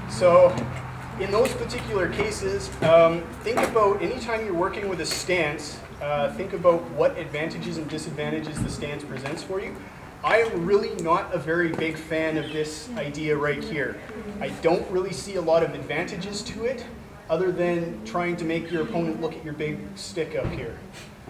So in those particular cases, think about anytime you're working with a stance, think about what advantages and disadvantages the stance presents for you. I am really not a very big fan of this idea right here. I don't really see a lot of advantages to it, other than trying to make your opponent look at your big stick up here.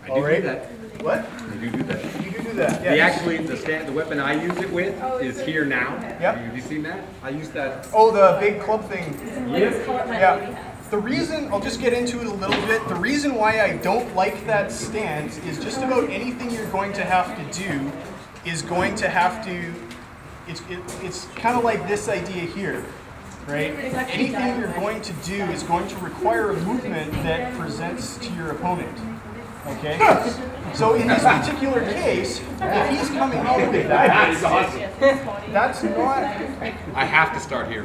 I do that. What? I do that. You do that, yeah. The weapon I use it with is here now. Yep. Have you seen that? I use that. Oh, the big club thing. Yes. Yeah. The reason, I'll just get into it a little bit, the reason why I don't like that stance is just about anything you're going to have to do is going to have to, it's kind of like this idea here, right? Anything you're going to do is going to require a movement that presents to your opponent, okay? So in this particular case, if he's coming in with that, that's not... I have to start here.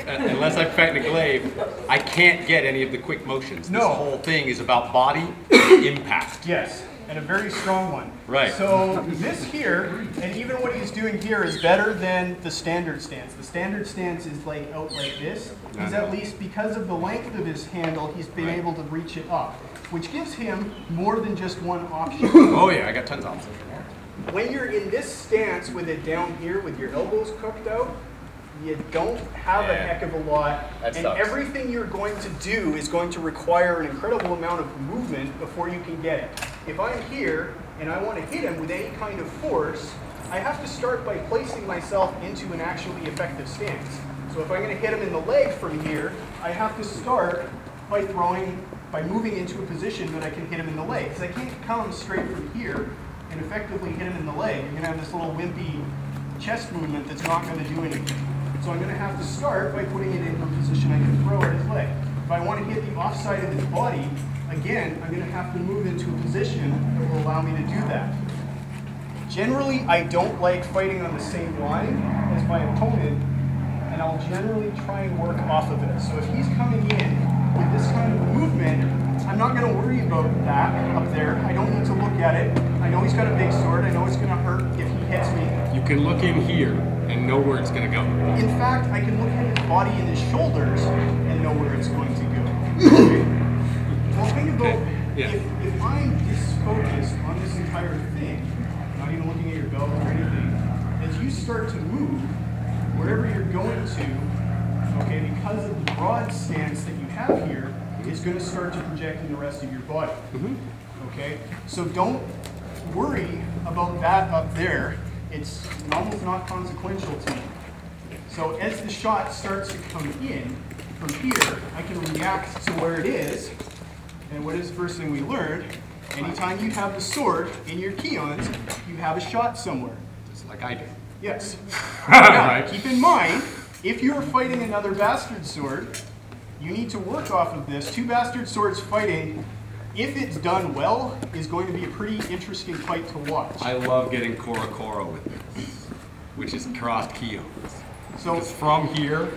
Unless I'm fighting a glaive, I can't get any of the quick motions. No. This whole thing is about body impact. Yes. And a very strong one. Right. So this here, and even what he's doing here, is better than the standard stance. The standard stance is like out like this. He's at least, because of the length of his handle, he's been able to reach it up, which gives him more than just one option. Oh yeah, I got tons of options. When you're in this stance with it down here with your elbows cooked out, you don't have a heck of a lot, and everything you're going to do is going to require an incredible amount of movement before you can get it. If I'm here and I want to hit him with any kind of force, I have to start by placing myself into an actually effective stance. So if I'm going to hit him in the leg from here, I have to start by moving into a position that I can hit him in the leg. Because I can't come straight from here and effectively hit him in the leg. You're going to have this little wimpy chest movement that's not going to do anything. So I'm going to have to start by putting it in a position I can throw at his leg. If I want to hit the offside of his body, again, I'm going to have to move into a position that will allow me to do that. Generally, I don't like fighting on the same line as my opponent, and I'll generally try and work off of it. So if he's coming in with this kind of movement, I'm not going to worry about that up there. I don't need to look at it. I know he's got a big sword. I know it's going to hurt if he hits me. You can look in here and know where it's going to go. In fact, I can look at his body and his shoulders and know where it's going to go. Okay? Well, think about if I'm disfocused on this entire thing, not even looking at your belt or anything, as you start to move, wherever you're going to, okay, because of the broad stance that you have here, it's going to start to project in the rest of your body. Okay? So don't worry about that up there. It's almost not consequential to me. So as the shot starts to come in from here, I can react to where it is. And what is the first thing we learned? Anytime you have the sword in your keons, you have a shot somewhere. Just like I do. Yes. Now, keep in mind, if you're fighting another bastard sword, you need to work off of this. Two bastard swords fighting, if it's done well, is going to be a pretty interesting fight to watch. I love getting Koro with this, which is crossed keons. So because from here,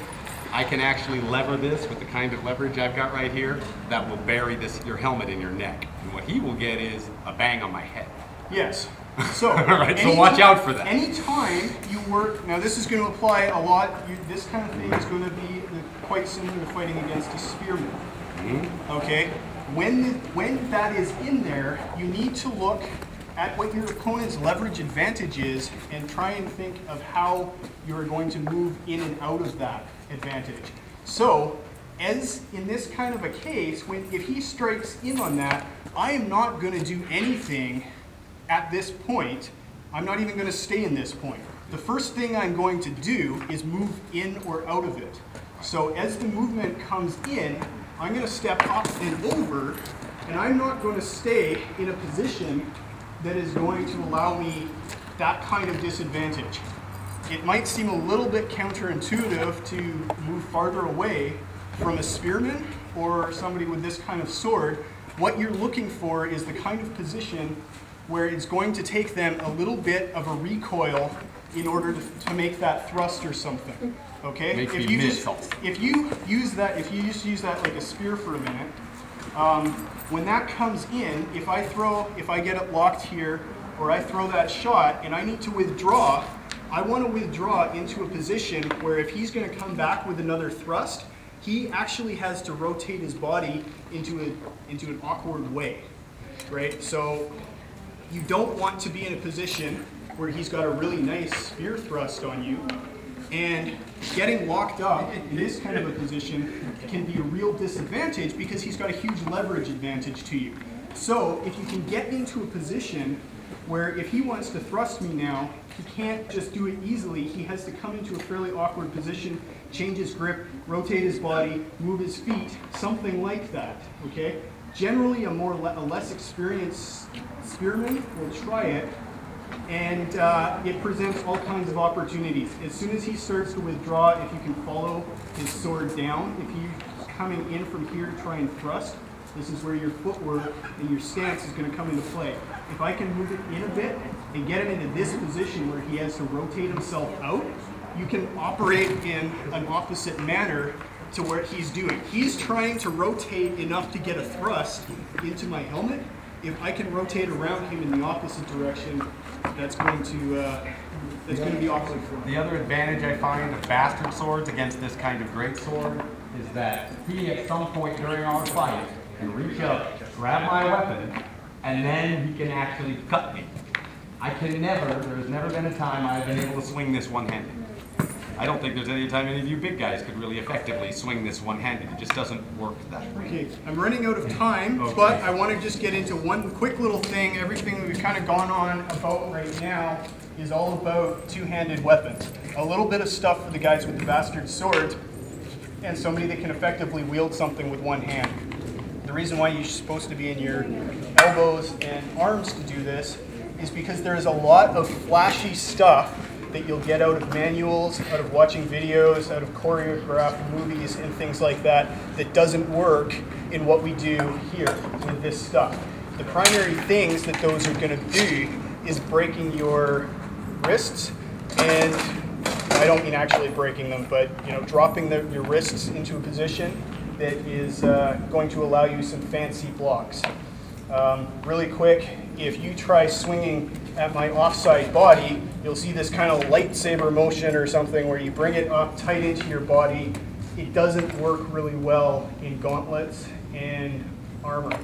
I can actually lever this with the kind of leverage I've got right here that will bury your helmet in your neck. And what he will get is a bang on my head. Yes. So, right, so watch out for that. Anytime you work, now this is going to apply a lot, this kind of thing is going to be quite similar to fighting against a spearman. Okay? When that is in there, you need to look at what your opponent's leverage advantage is and try and think of how you're going to move in and out of that advantage. So, as in this kind of a case, if he strikes in on that, I am not going to do anything at this point. I'm not even going to stay in this point. The first thing I'm going to do is move in or out of it. So as the movement comes in, I'm going to step up and over, and I'm not going to stay in a position that is going to allow me that kind of disadvantage. It might seem a little bit counterintuitive to move farther away from a spearman or somebody with this kind of sword. What you're looking for is the kind of position where it's going to take them a little bit of a recoil in order to make that thrust or something. Okay? If you use that like a spear for a minute, when that comes in, if I get it locked here, or I throw that shot and I need to withdraw, I want to withdraw into a position where if he's going to come back with another thrust, he actually has to rotate his body into an awkward way, right? So you don't want to be in a position where he's got a really nice spear thrust on you, and getting locked up in this kind of a position can be a real disadvantage because he's got a huge leverage advantage to you. So if you can get into a position where if he wants to thrust me now, he can't just do it easily. He has to come into a fairly awkward position, change his grip, rotate his body, move his feet, something like that, okay? Generally, a less experienced spearman will try it, and it presents all kinds of opportunities. As soon as he starts to withdraw, if you can follow his sword down, if he's coming in from here to try and thrust, this is where your footwork and your stance is going to come into play. If I can move it in a bit and get him into this position where he has to rotate himself out, you can operate in an opposite manner to what he's doing. He's trying to rotate enough to get a thrust into my helmet. If I can rotate around him in the opposite direction, that's going to be awkward for him. The other advantage I find of bastard swords against this kind of great sword is that he, at some point during our fight, can reach up, grab my weapon, and then he can actually cut me. There's never been a time I've been able to swing this one-handed. I don't think there's any time any of you big guys could really effectively swing this one-handed. It just doesn't work that way. Okay, I'm running out of time, Okay. but I want to just get into one quick little thing. Everything that we've kind of gone on about right now is all about two-handed weapons. A little bit of stuff for the guys with the bastard swords and somebody that can effectively wield something with one hand. The reason why you're supposed to be in your elbows and arms to do this is because there is a lot of flashy stuff that you'll get out of manuals, out of watching videos, out of choreographed movies and things like that, that doesn't work in what we do here with this stuff. The primary things that those are going to do is breaking your wrists, and I don't mean actually breaking them, but dropping your wrists into a position that is going to allow you some fancy blocks. Really quick, if you try swinging at my offside body, you'll see this kind of lightsaber motion or something where you bring it up tight into your body. It doesn't work really well in gauntlets and armor,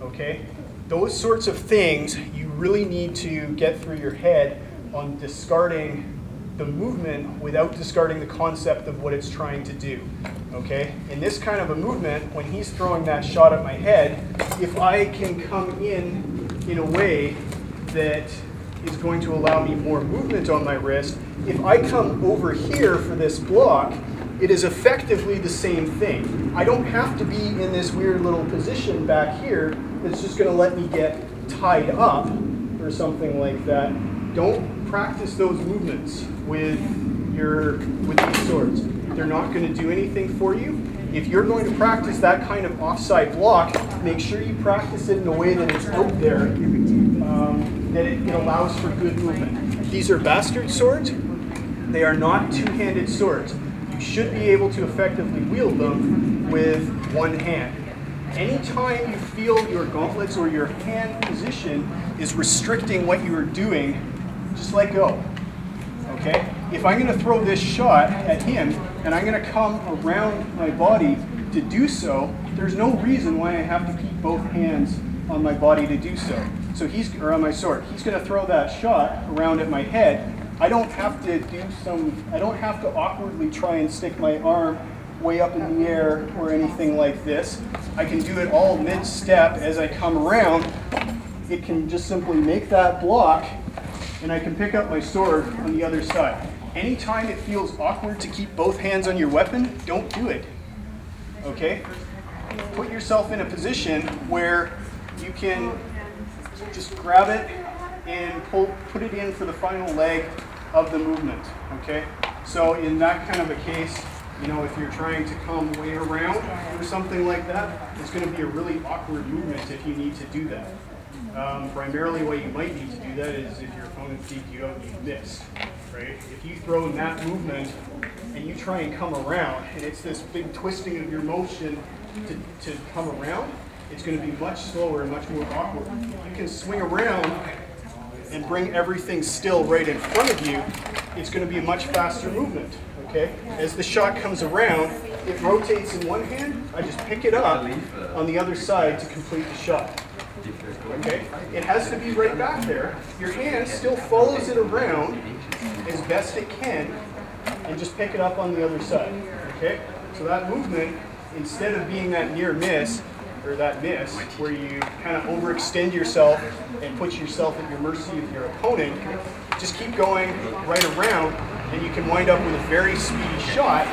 okay? Those sorts of things you really need to get through your head on discarding the movement without discarding the concept of what it's trying to do, okay? In this kind of a movement, when he's throwing that shot at my head, if I can come in a way that is going to allow me more movement on my wrist, if I come over here for this block, it is effectively the same thing. I don't have to be in this weird little position back here that's just going to let me get tied up or something like that. Don't practice those movements with these swords. They're not going to do anything for you. If you're going to practice that kind of offside block, make sure you practice it in a way that it's out there, that it allows for good movement. These are bastard swords. They are not two-handed swords. You should be able to effectively wield them with one hand. Anytime you feel your gauntlets or your hand position is restricting what you are doing, just let go, okay? If I'm going to throw this shot at him and I'm going to come around my body to do so, there's no reason why I have to keep both hands on my body to do so. Or on my sword. He's going to throw that shot around at my head. I don't have to awkwardly try and stick my arm way up in the air or anything like this. I can do it all mid-step as I come around. It can just simply make that block, and I can pick up my sword on the other side. Anytime it feels awkward to keep both hands on your weapon, don't do it, okay? Put yourself in a position where you can just grab it and put it in for the final leg of the movement, okay? So in that kind of a case, if you're trying to come way around or something like that, it's going to be a really awkward movement if you need to do that. Primarily what you might need to do that is if your opponent beat you out and you missed, right? If you throw in that movement and you try and come around, and it's this big twisting of your motion to come around, it's going to be much slower and much more awkward. You can swing around and bring everything still right in front of you, it's going to be a much faster movement. Okay? As the shot comes around, it rotates in one hand, I just pick it up on the other side to complete the shot. Okay? It has to be right back there. Your hand still follows it around as best it can, and just pick it up on the other side. Okay? So that movement, instead of being that near miss, or that miss, where you kind of overextend yourself and put yourself at your mercy of your opponent, just keep going right around, and you can wind up with a very speedy shot